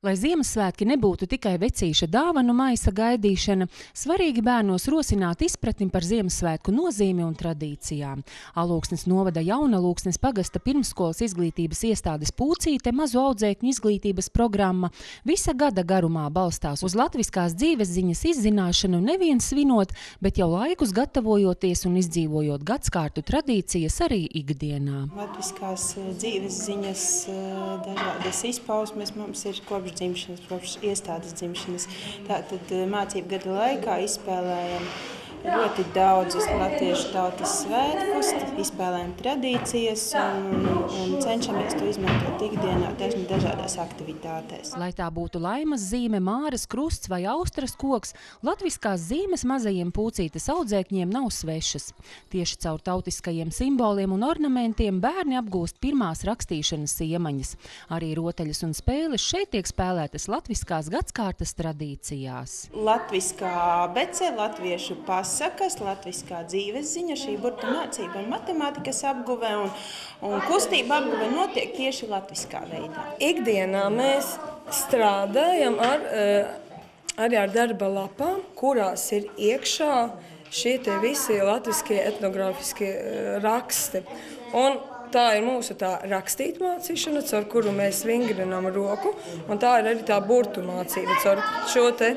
Lai Ziemassvētki nebūtu tikai vecīša dāvanu maisa gaidīšana, svarīgi bērnos rosināt izpratni par Ziemassvētku nozīmi un tradīcijām. Alūksnes novada Jaunalūksnes pagasta pirmsskolas izglītības iestādes Pūcīte mazu audzēkņu izglītības programma visa gada garumā balstās uz latviskās dzīvesziņas izzināšanu nevien svinot, bet jau laikus gatavojoties un izdzīvojot gadskārtu tradīcijas arī ikdienā. Latviskās dzīvesziņas dažādas izpausmes mums ir kopš iestādes dzimšanas. Tātad mācību gadu laikā izspēlējam ļoti daudzus latviešu tautas svētkus, izspēlējam tradīcijas un cenšamies to izmantot ikdienā dažādās aktivitātēs. Lai tā būtu laimas zīme, māras krusts vai austras koks, latviskās zīmes mazajiem Pūcītes audzēkņiem nav svešas. Tieši caur tautiskajiem simboliem un ornamentiem bērni apgūst pirmās rakstīšanas iemaņas. Arī rotaļas un spēles šeit tiek spēlētas latviskās gadskārtas tradīcijās. Latviskā bece, latviešu pasakas, latviskā dzīvesziņa, šī burtu mācība un matemātikas apguve un kustība apguve notiek tieši latviskā veidā. Ikdienā mēs strādājam arī ar darba lapām, kurās ir iekšā šie te visi latviskie etnogrāfiskie raksti. Un tā ir mūsu rakstīt mācīšana, caur kuru mēs vingrinām roku, un tā ir arī tā burtu mācība. Caur šo te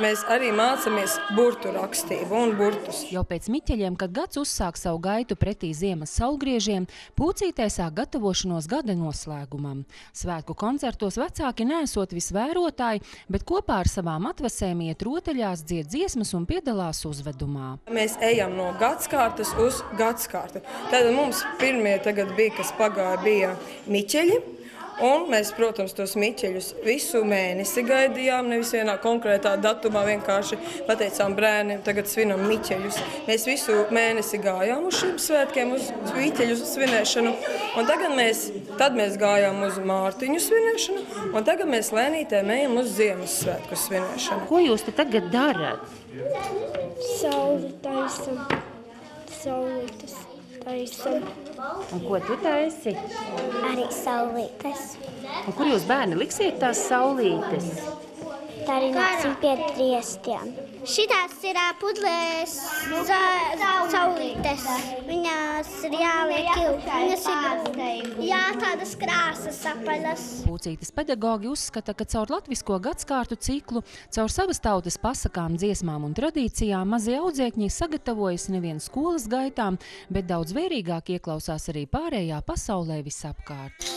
mēs arī mācāmies burtu rakstību un burtus. Jau pēc Miķeļiem, kad gads uzsāk savu gaitu pretī ziemas saulgriežiem, Pūcītē sāk gatavošanos gada noslēgumam. Svētku koncertos vecāki neesot visvērotāji, bet kopā ar savām atvasēm iet rotaļās, dzied dziesmas un piedalās uzvedumā. Mēs ejam no gadskārtas uz gadskārtu. Tad mums pirmie tagad bija, kas pagāja, bija Miķeļi. Un mēs, protams, tos miķeļus visu mēnesi gaidījām, nevis vienā konkrētā datumā vienkārši pateicām brēniem, tagad svinam miķeļus. Mēs visu mēnesi gājām uz šiem svētkiem, uz miķeļu svinēšanu, un tagad mēs gājām uz Mārtiņu svinēšanu, un tagad mēs lēnītēm ejam uz Ziemassvētku svinēšanu. Ko jūs te tagad darat? Sauli taisam, saulītes taisam. Un ko tu taisi? Arī saulītes. Un kur jūs bērni liksiet tās saulītes? Tā arī nāksim pie griestiem. Šitās ir pudlēs saulītes. Viņās ir jāliek ilgi. Viņas ir tādas krāsas apaļas. Pūcītes pedagogi uzskata, ka caur latvisko gadskārtu ciklu, caur savas tautas pasakām, dziesmām un tradīcijām mazie audzēkņi sagatavojas nevien skolas gaitām, bet daudz vērīgāk ieklausās arī pārējā pasaulē visapkārt.